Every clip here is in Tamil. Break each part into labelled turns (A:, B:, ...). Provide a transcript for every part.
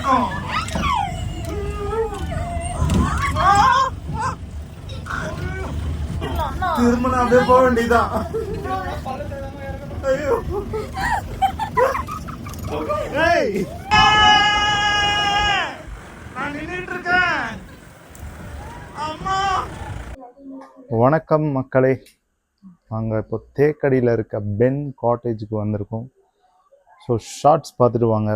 A: இருக்கும். திரும்ப நான் அப்படியே போக வேண்டியதான். ஐயோ நான் நின்றுட்டு இருக்கேன். அம்மா. வணக்கம் மக்களே, நாங்கள் இப்போ தேக்கடியில் இருக்க பென் காட்டேஜுக்கு வந்திருக்கோம். ஸோ ஷார்ட்ஸ் பார்த்துட்டு வாங்க.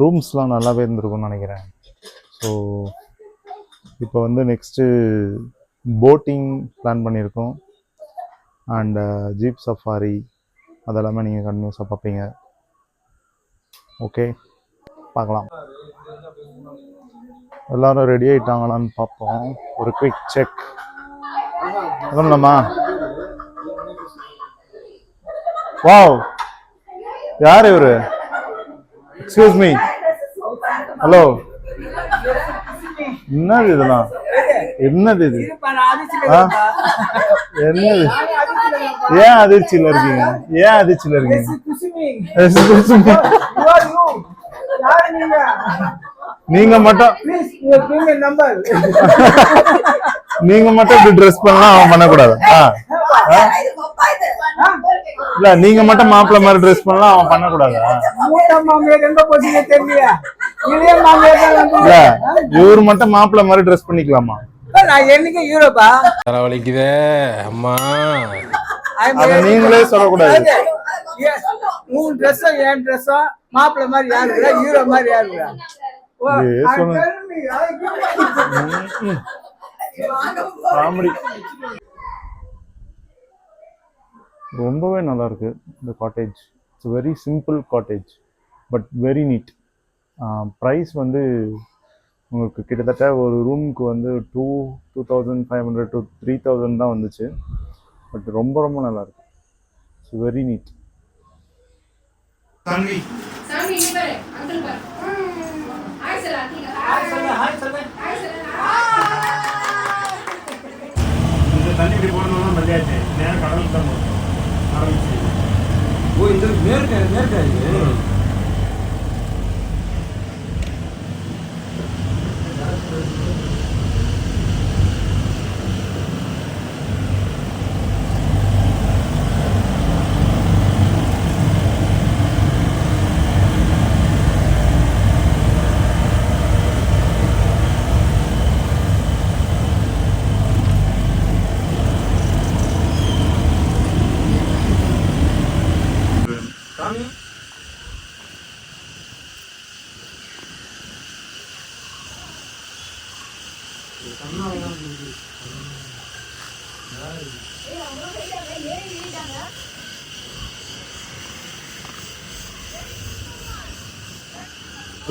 A: ரூம்ஸ்லாம் நல்லாவே இருந்திருக்கும்னு நினைக்கிறேன். ஸோ இப்போ வந்து நெக்ஸ்ட்டு போட்டிங் பிளான் பண்ணியிருக்கோம். அண்ட் ஜீப் சஃபாரி அதெல்லாமே நீங்கள் கண்டினியூஸாக பார்ப்பீங்க. ஓகே, பார்க்கலாம். எல்லோரும் ரெடி ஆகிட்டாங்களான்னு பார்ப்போம். ஒரு குவிக் செக் பண்ணலாமா? வாவ், யார் இவரு? Excuse me, hello. என்னது இதெல்லாம்? என்னது இது? என்னது? ஏன் அதிர்ச்சியில் இருக்கீங்க? ஏன் அதிர்ச்சியில் இருக்கீங்க? நீங்க மட்டும் நீங்க மட்டும் இப்படி ட்ரெஸ் பண்ணலாம், அவன் பண்ணக்கூடாது. இல்ல, நீங்க மட்டும் மாப்பிள்ள மாதிரி ட்ரெஸ் பண்ணலாம், அவன் பண்ணக்கூடாது. இல்ல, இவரு மட்டும் மாப்பிள்ள மாதிரி ட்ரெஸ் பண்ணிக்கலாமா?
B: வலிக்குதே அம்மா,
A: அத நீங்களே சொல்லக்கூடாது.
C: உன் ட்ரெஸ் என் ட்ரெஸ்ஸோ மாப்பிள்ள மாதிரி யாருக்குறா, ஹீரோ மாதிரி யாருக்குறா?
A: ரொம்பவே நல்லா இருக்கு இந்த cottage. It's very simple cottage but very neat. Price வந்து உங்களுக்கு கிட்டத்தட்ட ஒரு ரூமுக்கு வந்து 2500 to 3000 தான் வந்துச்சு. பட் ரொம்ப ரொம்ப நல்லா இருக்கு. It's very neat. தண்ணி இப்படி போனோம்னா மதியாச்சு நேரம் கடலுக்கு தான் ஆரம்பிச்சு. ஓ, இந்த மேற்கு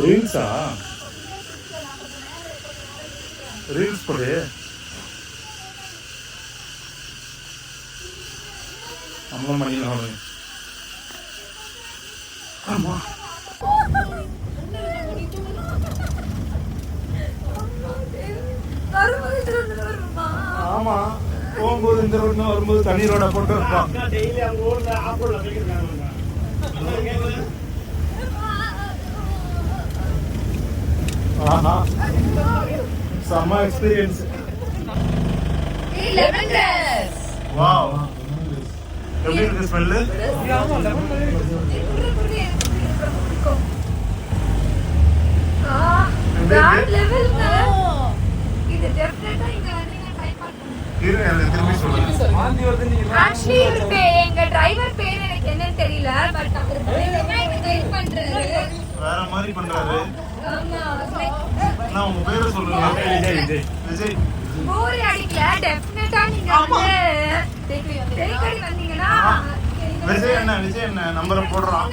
A: ரீல்ஸா? ரீல்ஸ் போடு. நம்மளும் பண்ணிடலாம். ஆமா ஆமா, போகும்போது இந்த ரோடு வரும்போது தண்ணி ரோட போட்டு இருப்பான். ஆஹா, செம்ம எக்ஸ்பீரியன்ஸ். வாவ், எப்படி இருக்கு ஸ்மெல்லு?
B: எங்க டிரைவர் பேர் எனக்கு என்னன்னு தெரியல, பட் அவர் கைட் பண்றாரு.
A: வேற மாதிரி பண்றாரு. நான் உங்க பேரை சொல்லுங்க. விஜய். விஜய்
B: போர் அடிக்கல, டெஃபினட்டா நீங்க வந்து தேடி வந்தீங்கன்னா
A: விஜய் அண்ணா, விஜய் அண்ணா நம்பரை போடுறான்.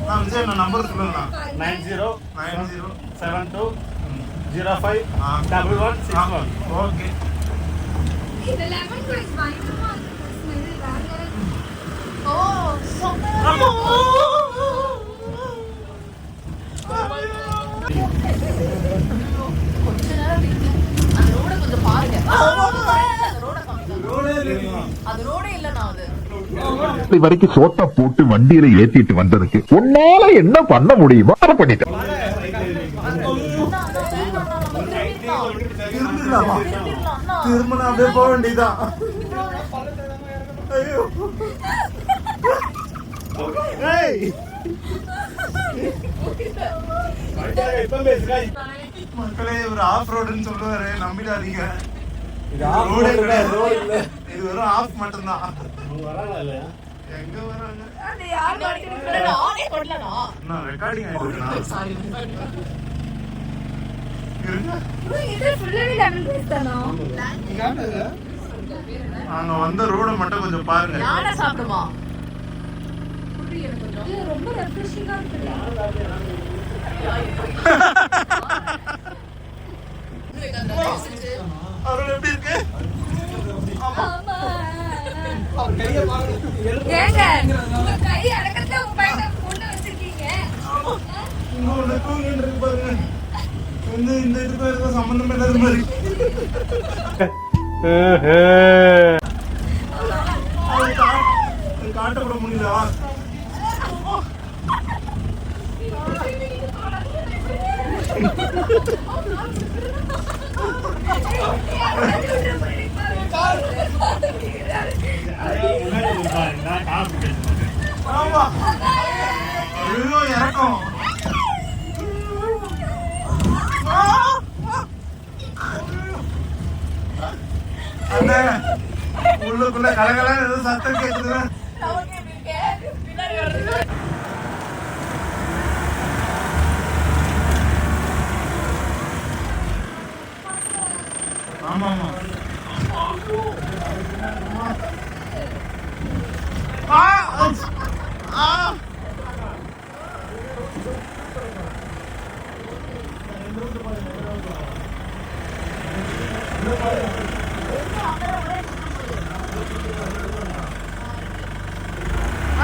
A: நான் விஜய் அண்ணா நம்பர் சொல்லுங்க.
D: 909072051161.
A: ஓகே.
B: இந்த லெமன் ரைஸ் பயங்கரமா இருக்கு. ஸ்மெல் வேற level. ஓ
E: வரைக்கும் சோட்டா போட்டு வண்டியில ஏத்திட்டு வந்ததுக்கு உன்னால என்ன பண்ண முடியுமோ அதை பண்ணிட்டேன்.
A: திரும்ப அப்படியே போக வேண்டியதான். ஐயோ, மக்களே ஒரு ஆஃப் ரோடுன்னு சொல்லுவாரு, நம்பிடாதீங்க. ரோடே கிடையாது, இது வெறும் ஆஃப் மட்டும்தான். எங்க வராங்க? நான் ரெக்கார்டிங் ஆயிட்டு
B: இது ஃபுல்லாவே லெமன் ரைஸ் தானா?
A: நாங்க வந்த ரோட மட்டும் கொஞ்சம் பாருங்க.
B: இது ரொம்ப ரெஃப்ரெஷிங்கா இருக்கு.
A: அருள் எப்படி இருக்கு?
B: ஆமா. ஏங்க உங்க கை அடக்கறத உங்க பையனை கொண்டு வச்சிருக்கீங்க.
A: இன்னொன்னு தூங்கிட்டு இருக்கு பாருங்க. இந்த இதுக்கு ஏதோ சம்பந்தம் இல்லாத மாதிரி. காட்டப்பட முடியல. ஆமா, ஐயோ இறக்கம். அண்ணே, உள்ளுக்குள்ள கலகலன்னு ஏதோ சத்தம் கேக்குதுல. ஆமா ஆமா.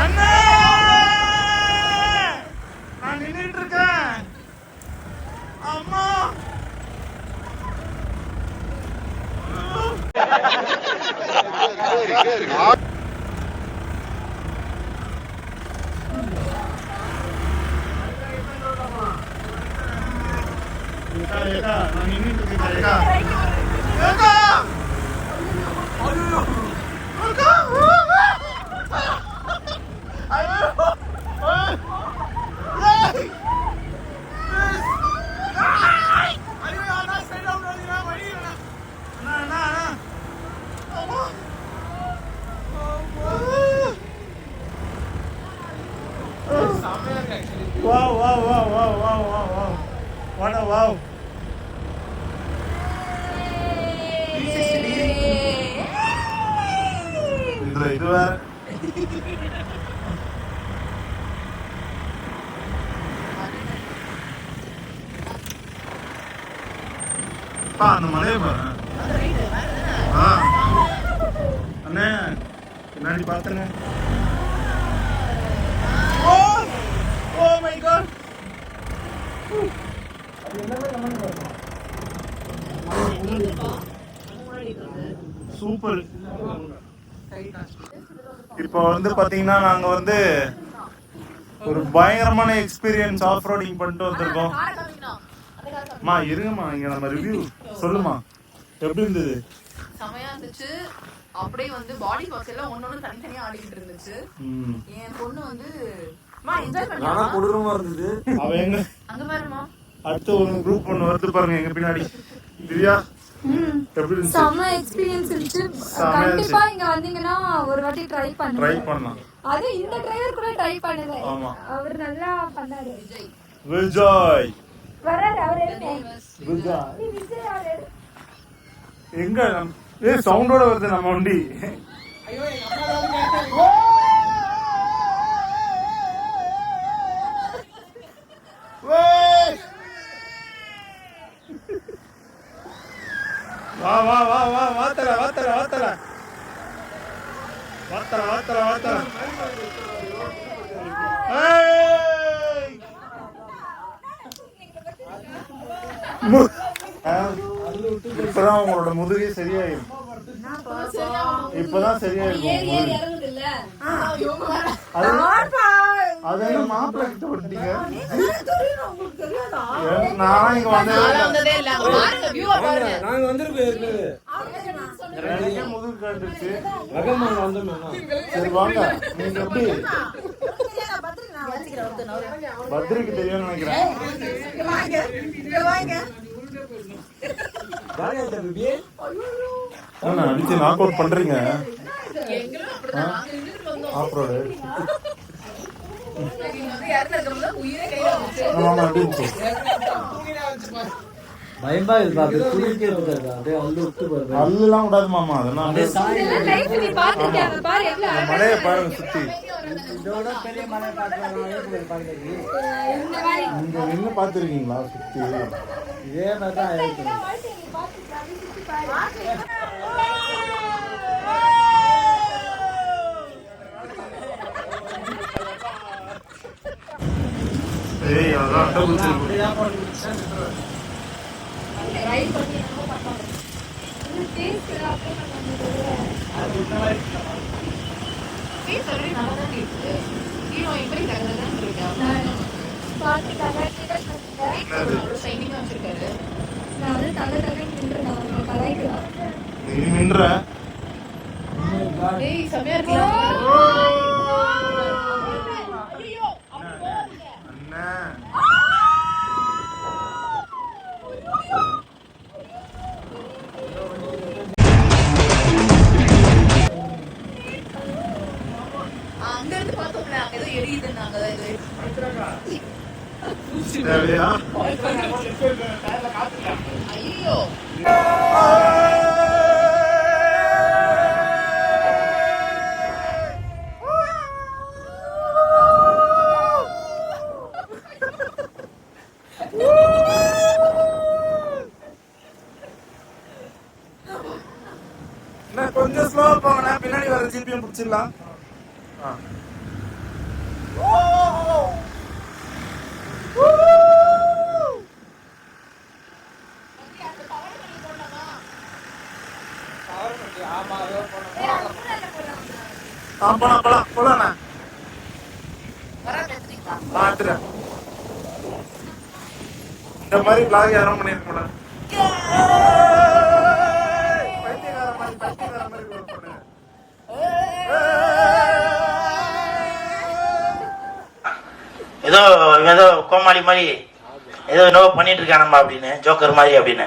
A: அண்ணே, நான் நின்னுட்டு இருக்கேன். அம்மா, நான் நின்னுட்டு இருக்கேன். Wow, wow, wow, wow, wow, wow, wow. What a wow. இது வேற. பா அந்த மலையை பாரு. அண்ணே பின்னாடி பார்த்தனே. Oh my god. சூப்பர். இப்போ வந்து பாத்தீங்கன்னா நாங்க வந்து ஒரு பயங்கரமான எக்ஸ்பீரியன்ஸ் ஆஃப் ரோடிங் பண்ணிட்டு வந்திருக்கோம். மா இருங்கம்மா, இங்க நம்ம ரிவ்யூ சொல்லுமா, எப்படி இருந்தது?
D: செமையா இருந்துச்சு. அப்படியே வந்து பாடி வாஷ் எல்லாம் ஒன்னொன்னு தனித்தனியா ஆடிக்கிட்டு இருந்துச்சு. என் பொண்ணு வந்து என்ஜாய் பண்ணா
C: கொடூரமா இருந்தது.
A: அவ எங்க
D: அங்க பாருமா,
A: அடுத்த ஒரு குரூப் ஒன்று வருது பாருங்க எங்க பின்னாடி. திவ்யா எப்படி இருந்துச்சு?
B: செம எக்ஸ்பீரியன்ஸ் இருந்துச்சு. கண்டிப்பா இங்க வந்தீங்கன்னா ஒரு வாட்டி ட்ரை
A: பண்ணலாம்.
B: அது இந்த டிரைவர் கூட ட்ரை பண்ணுது.
A: ஆமா,
B: அவர் நல்லா பண்ணாரு.
A: விஜய்
B: வராரு அவர்.
A: விஜய் எங்க சவுண்டோட வருது நம்ம வண்டி. வா வா வா வா வாத்தல வாத்தல வாத்தல வாத்தல வாத்தல வாத்தல. இப்பதான் உங்களோட முதுகே சரியாயிரும். இப்பதான் சரியாயிருக்கும். அது மாப்பிள்ளை கிட்ட விட்டீங்க. நான் இங்க வந்ததே இல்ல.
C: நாங்க வந்திருக்கோம்.
A: எனக்கே முதுகு காட்டுச்சு. சரி வாங்க. நீங்க எப்படி பத்ரிக்கு தெரியும்னு நினைக்கிறேன். அடிச்சு நாக் அவுட் பண்றீங்க. ஆஃப் ரோடு
C: பயமா இருக்கா?
A: அல்லெல்லாம் விடாது மாமா. அதெல்லாம் மலையை பாருங்க சுத்தி. நீங்க நின்று பாத்துருக்கீங்களா சுத்தி?
C: இதே மாதிரிதான் ஆயிருக்கு.
A: ஏய் அதான் நின்ற
D: அங்க இருந்து பார்த்தோம்ல, அங்க ஏதோ எரியுதுன்னாங்க. ஐயோ
A: கொஞ்சம் ஸ்லோவா போங்க. பின்னாடி வர ஜிபிஎம் பிடிச்சிடலாம். போலாம் போலாம். பாத்துறேன். இந்த மாதிரி பிளாக் யாரும் பண்ணிருக்க மாட்டாங்க.
F: ஏதோ கோமாளி மாதிரி ஏதோ நோ பண்ணிட்டு இருக்கானம்மா அப்படின்னு, ஜோக்கர் மாதிரி அப்படின்னு.